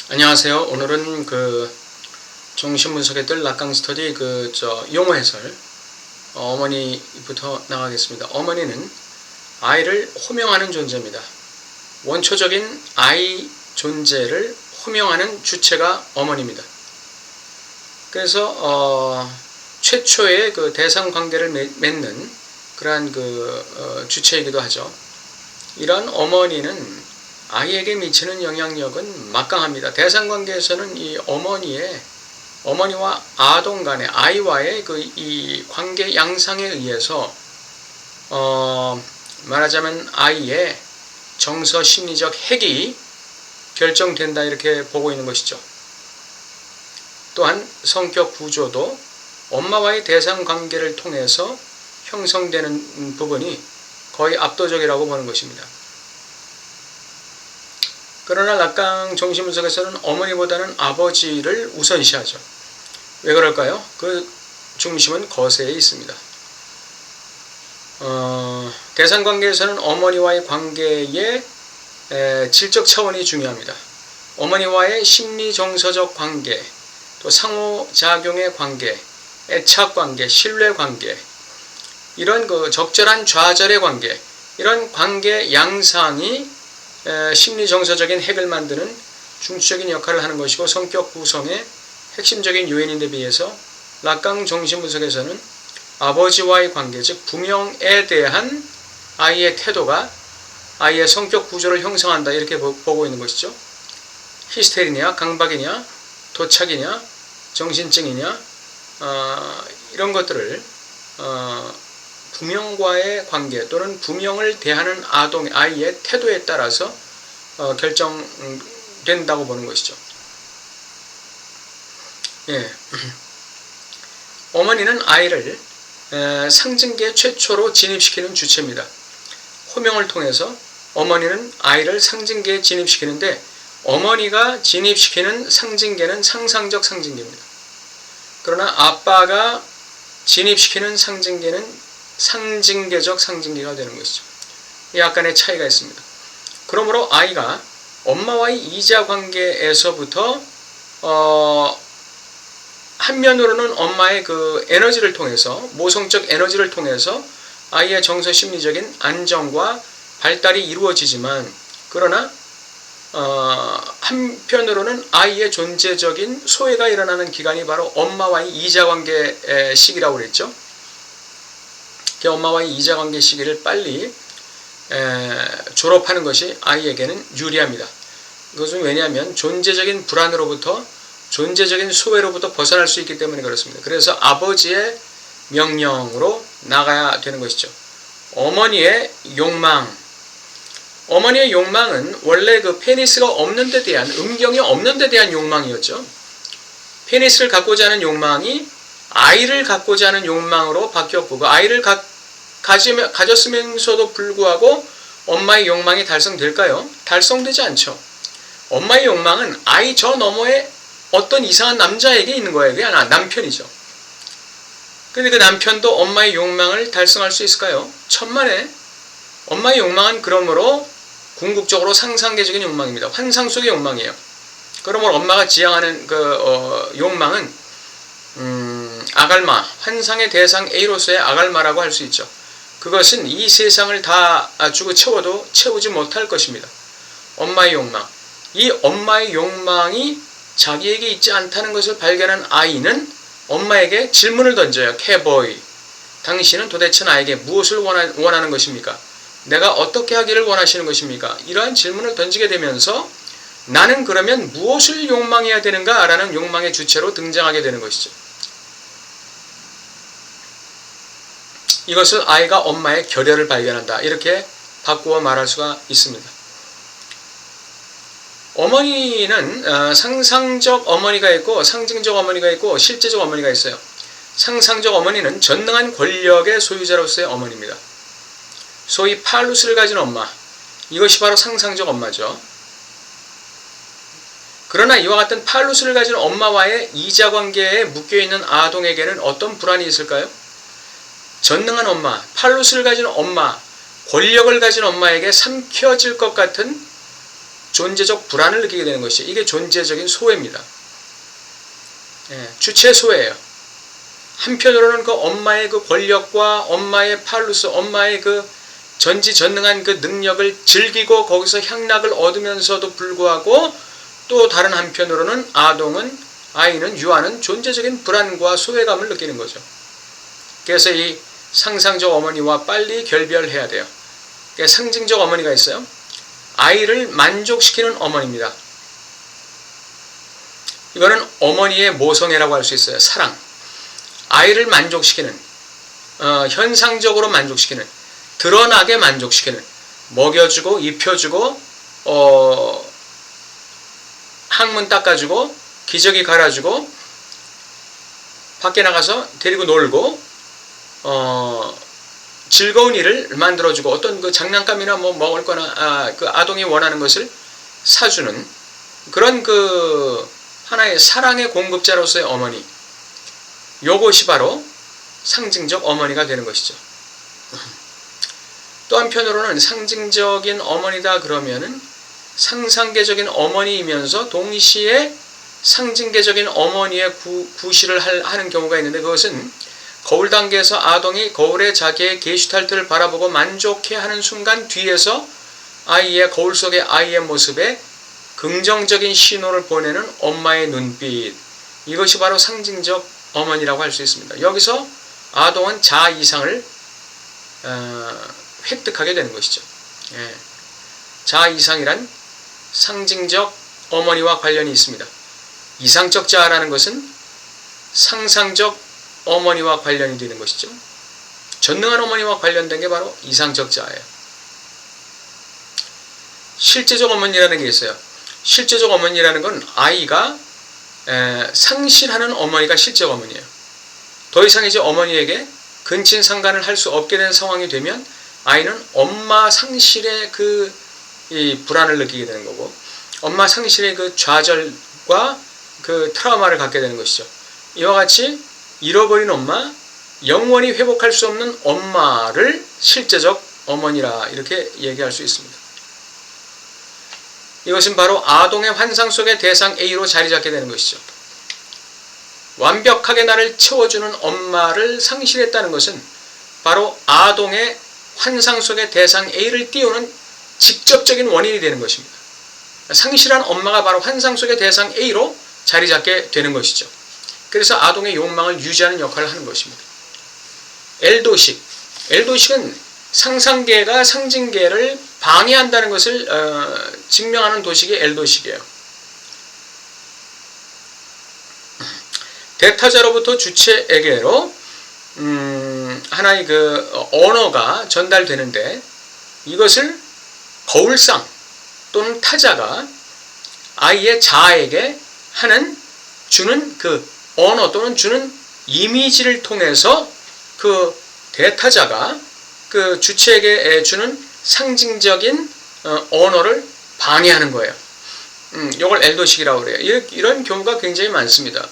안녕하세요. 오늘은 정신분석의 뜰 락강 스터디 용어 해설 어머니부터 나가겠습니다. 어머니는 아이를 호명하는 존재입니다. 원초적인 아이 존재를 호명하는 주체가 어머니입니다. 그래서 최초의 대상 관계를 맺는 그러한 주체이기도 하죠. 이런 어머니는 아이에게 미치는 영향력은 막강합니다. 대상관계에서는 이 어머니와 아동 간의 아이와의 이 관계 양상에 의해서 말하자면 아이의 정서 심리적 핵이 결정된다 이렇게 보고 있는 것이죠. 또한 성격 구조도 엄마와의 대상관계를 통해서 형성되는 부분이 거의 압도적이라고 보는 것입니다. 그러나 락강 정신분석에서는 어머니보다는 아버지를 우선시하죠. 왜 그럴까요? 그 중심은 거세에 있습니다. 대상관계에서는 어머니와의 관계의 질적 차원이 중요합니다. 어머니와의 심리정서적 관계, 또 상호작용의 관계, 애착관계, 신뢰관계, 이런 적절한 좌절의 관계, 이런 관계 양상이 심리정서적인 핵을 만드는 중추적인 역할을 하는 것이고 성격 구성의 핵심적인 요인인데 비해서 락강 정신분석에서는 아버지와의 관계, 즉 부명에 대한 아이의 태도가 아이의 성격 구조를 형성한다 이렇게 보고 있는 것이죠. 히스테리냐, 강박이냐, 도착이냐, 정신증이냐 이런 것들을 부명과의 관계 또는 부명을 대하는 아이의 태도에 따라서 결정된다고 보는 것이죠. 예. 어머니는 아이를 상징계 최초로 진입시키는 주체입니다. 호명을 통해서 어머니는 아이를 상징계에 진입시키는데 어머니가 진입시키는 상징계는 상상적 상징계입니다. 그러나 아빠가 진입시키는 상징계는 상징계적 상징계가 되는 것이죠. 약간의 차이가 있습니다. 그러므로 아이가 엄마와의 이자관계에서부터 한면으로는 엄마의 에너지를 통해서 모성적 에너지를 통해서 아이의 정서 심리적인 안정과 발달이 이루어지지만 그러나 한편으로는 아이의 존재적인 소외가 일어나는 기간이 바로 엄마와의 이자관계 시기라고 그랬죠. 엄마와의 이자관계 시기를 빨리 졸업하는 것이 아이에게는 유리합니다. 그것은 왜냐하면 존재적인 불안으로부터 존재적인 소외로부터 벗어날 수 있기 때문에 그렇습니다. 그래서 아버지의 명령으로 나가야 되는 것이죠. 어머니의 욕망은 원래 페니스가 없는 데 대한 음경이 없는 데 대한 욕망이었죠. 페니스를 갖고자 하는 욕망이 아이를 갖고자 하는 욕망으로 바뀌었고 그 아이를 가졌으면서도 불구하고 엄마의 욕망이 달성될까요? 달성되지 않죠. 엄마의 욕망은 아이 저 너머에 어떤 이상한 남자에게 있는 거예요. 그게 남편이죠. 근데 그 남편도 엄마의 욕망을 달성할 수 있을까요? 천만에. 엄마의 욕망은 그러므로 궁극적으로 상상계적인 욕망입니다. 환상 속의 욕망이에요. 그러므로 엄마가 지향하는 욕망은 아갈마, 환상의 대상 A로서의 아갈마라고 할 수 있죠. 그것은 이 세상을 다 주고 채워도 채우지 못할 것입니다. 엄마의 욕망. 이 엄마의 욕망이 자기에게 있지 않다는 것을 발견한 아이는 엄마에게 질문을 던져요. 캐보이, 당신은 도대체 나에게 무엇을 원하는 것입니까? 내가 어떻게 하기를 원하시는 것입니까? 이러한 질문을 던지게 되면서 나는 그러면 무엇을 욕망해야 되는가? 라는 욕망의 주체로 등장하게 되는 것이죠. 이것을 아이가 엄마의 결여를 발견한다. 이렇게 바꾸어 말할 수가 있습니다. 어머니는 상상적 어머니가 있고 상징적 어머니가 있고 실제적 어머니가 있어요. 상상적 어머니는 전능한 권력의 소유자로서의 어머니입니다. 소위 팔루스를 가진 엄마, 이것이 바로 상상적 엄마죠. 그러나 이와 같은 팔루스를 가진 엄마와의 이자관계에 묶여있는 아동에게는 어떤 불안이 있을까요? 전능한 엄마, 팔루스를 가진 엄마, 권력을 가진 엄마에게 삼켜질 것 같은 존재적 불안을 느끼게 되는 것이죠. 이게 존재적인 소외입니다. 주체 소외예요. 한편으로는 그 엄마의 그 권력과 엄마의 팔루스, 엄마의 그 전지전능한 그 능력을 즐기고 거기서 향락을 얻으면서도 불구하고 또 다른 한편으로는 아이는 유아는 존재적인 불안과 소외감을 느끼는 거죠. 그래서 이 상상적 어머니와 빨리 결별해야 돼요. 그러니까 상징적 어머니가 있어요. 아이를 만족시키는 어머니입니다. 이거는 어머니의 모성애라고 할 수 있어요. 사랑. 아이를 만족시키는, 현상적으로 만족시키는, 드러나게 만족시키는, 먹여주고 입혀주고 항문 닦아주고 기저귀 갈아주고 밖에 나가서 데리고 놀고 즐거운 일을 만들어주고 어떤 그 장난감이나 뭐 먹을 거나 그 아동이 원하는 것을 사주는 그런 그 하나의 사랑의 공급자로서의 어머니, 요것이 바로 상징적 어머니가 되는 것이죠. 또 한편으로는 상징적인 어머니다 그러면은 상상계적인 어머니이면서 동시에 상징계적인 어머니의 구실을 하는 경우가 있는데, 그것은 거울 단계에서 아동이 거울에 자기의 게슈탈트를 바라보고 만족해하는 순간 뒤에서 아이의 거울 속의 아이의 모습에 긍정적인 신호를 보내는 엄마의 눈빛, 이것이 바로 상징적 어머니라고 할 수 있습니다. 여기서 아동은 자아 이상을 획득하게 되는 것이죠. 자아 이상이란 상징적 어머니와 관련이 있습니다. 이상적 자아라는 것은 상상적 어머니와 관련이 되는 것이죠. 전능한 어머니와 관련된 게 바로 이상적 자아예요. 실제적 어머니라는 게 있어요. 실제적 어머니라는 건 아이가 상실하는 어머니가 실제적 어머니예요. 더 이상 이제 어머니에게 근친상간을 할 수 없게 된 상황이 되면 아이는 엄마 상실의 이 불안을 느끼게 되는 거고, 엄마 상실의 그 좌절과 그 트라우마를 갖게 되는 것이죠. 이와 같이 잃어버린 엄마, 영원히 회복할 수 없는 엄마를 실제적 어머니라 이렇게 얘기할 수 있습니다. 이것은 바로 아동의 환상 속의 대상 A로 자리 잡게 되는 것이죠. 완벽하게 나를 채워주는 엄마를 상실했다는 것은 바로 아동의 환상 속의 대상 A를 띄우는 직접적인 원인이 되는 것입니다. 상실한 엄마가 바로 환상 속의 대상 A로 자리 잡게 되는 것이죠. 그래서 아동의 욕망을 유지하는 역할을 하는 것입니다. L도식은 상상계가 상징계를 방해한다는 것을 증명하는 도식이 L도식이에요. 대타자로부터 주체에게로 하나의 그 언어가 전달되는데, 이것을 거울상 또는 타자가 아이의 자아에게 주는 그 언어 또는 주는 이미지를 통해서 그 대타자가 그 주체에게 주는 상징적인 언어를 방해하는 거예요. 이걸 L도식이라고 그래요. 이런 경우가 굉장히 많습니다.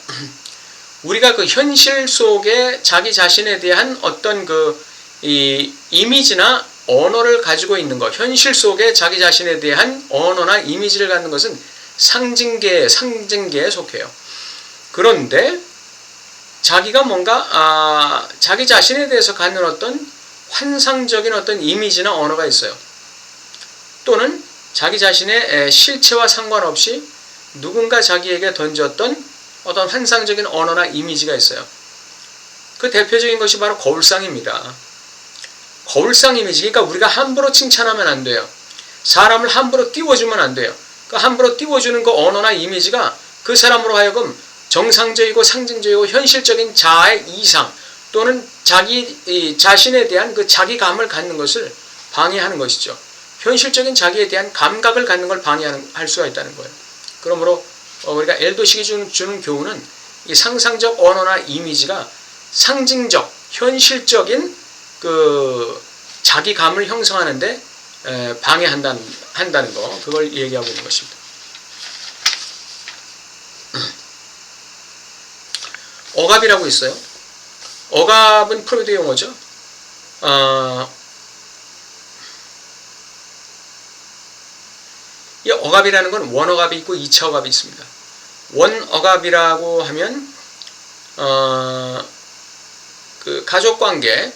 우리가 그 현실 속에 자기 자신에 대한 어떤 이 이미지나 언어를 가지고 있는 것, 현실 속에 자기 자신에 대한 언어나 이미지를 갖는 것은 상징계에 속해요. 그런데 자기가 뭔가 자기 자신에 대해서 갖는 어떤 환상적인 어떤 이미지나 언어가 있어요. 또는 자기 자신의 실체와 상관없이 누군가 자기에게 던졌던 어떤 환상적인 언어나 이미지가 있어요. 그 대표적인 것이 바로 거울상입니다. 거울상 이미지, 그러니까 우리가 함부로 칭찬하면 안 돼요. 사람을 함부로 띄워주면 안 돼요. 그 함부로 띄워주는 그 언어나 이미지가 그 사람으로 하여금 정상적이고 상징적이고 현실적인 자아의 이상 또는 자기 자신에 대한 그 자기감을 갖는 것을 방해하는 것이죠. 현실적인 자기에 대한 감각을 갖는 걸 방해할 수가 있다는 거예요. 그러므로 우리가 L도식이 주는 교훈은 이 상상적 언어나 이미지가 상징적, 현실적인 그 자기감을 형성하는데 방해한다는 거, 그걸 얘기하고 있는 것입니다. 억압이라고 있어요. 억압은 프로이드 용어죠. 이 억압이라는 건 원억압이 있고 2차 억압이 있습니다. 원억압이라고 하면 그 가족관계에서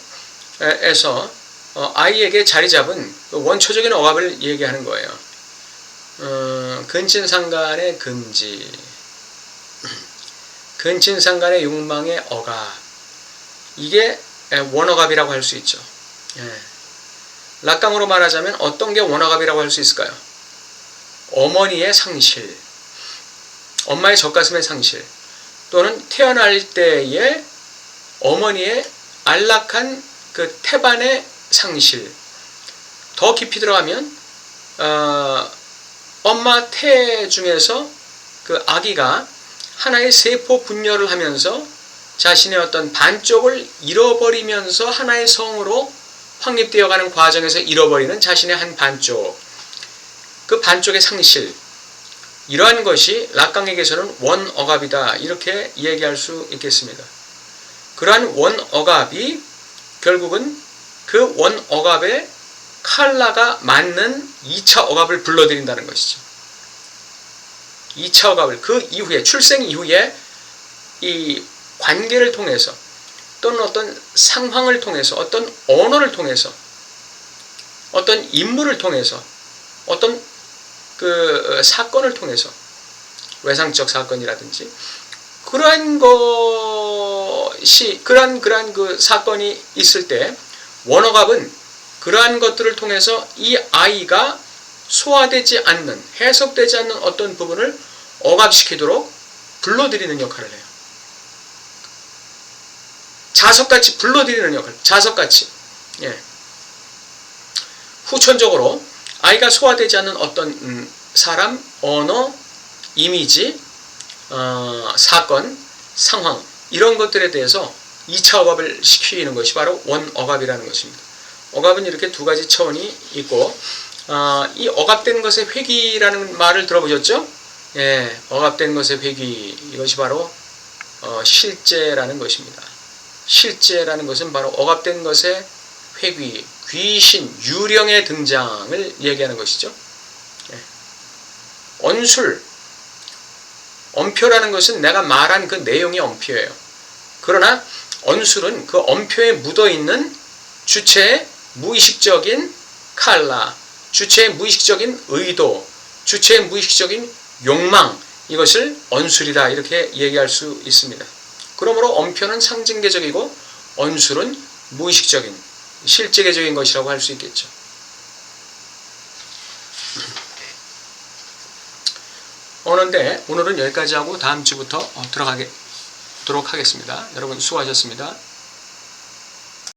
아이에게 자리 잡은 원초적인 억압을 얘기하는 거예요. 근친상간의 금지, 근친상간의 욕망의 억압, 이게 원억압이라고 할 수 있죠. 락강으로 말하자면 어떤 게 원억압이라고 할 수 있을까요? 어머니의 상실, 엄마의 젖가슴의 상실, 또는 태어날 때의 어머니의 안락한 그 태반의 상실. 더 깊이 들어가면 엄마 태 중에서 그 아기가 하나의 세포 분열을 하면서 자신의 어떤 반쪽을 잃어버리면서 하나의 성으로 확립되어가는 과정에서 잃어버리는 자신의 한 반쪽, 그 반쪽의 상실, 이러한 것이 락강에게서는 원억압이다, 이렇게 얘기할 수 있겠습니다. 그러한 원억압이 결국은 그 원억압에 칼라가 맞는 2차 억압을 불러들인다는 것이죠. 2차 억압을 그 이후에, 출생 이후에 이 관계를 통해서 또는 어떤 상황을 통해서, 어떤 언어를 통해서, 어떤 인물을 통해서, 어떤 그 사건을 통해서, 외상적 사건이라든지 그러한 것이, 그러한 그 사건이 있을 때 원억압은 그러한 것들을 통해서 이 아이가 소화되지 않는, 해석되지 않는 어떤 부분을 억압시키도록 불러들이는 역할을 해요. 자석같이 불러들이는 역할, 자석같이. 후천적으로 아이가 소화되지 않는 어떤 사람, 언어, 이미지, 사건, 상황, 이런 것들에 대해서 2차 억압을 시키는 것이 바로 원억압이라는 것입니다. 억압은 이렇게 두 가지 차원이 있고, 이 억압된 것의 회귀라는 말을 들어보셨죠? 억압된 것의 회귀, 이것이 바로 실제라는 것입니다. 실제라는 것은 바로 억압된 것의 회귀, 귀신, 유령의 등장을 얘기하는 것이죠. 언술, 엄표라는 것은 내가 말한 그 내용이 엄표예요. 그러나 언술은 그 엄표에 묻어있는 주체의 무의식적인 칼라, 주체의 무의식적인 의도, 주체의 무의식적인 욕망, 이것을 언술이다, 이렇게 얘기할 수 있습니다. 그러므로 엄표는 상징계적이고 언술은 무의식적인, 실제계적인 것이라고 할 수 있겠죠. 오늘은 여기까지 하고 다음 주부터 들어가도록 하겠습니다. 여러분 수고하셨습니다.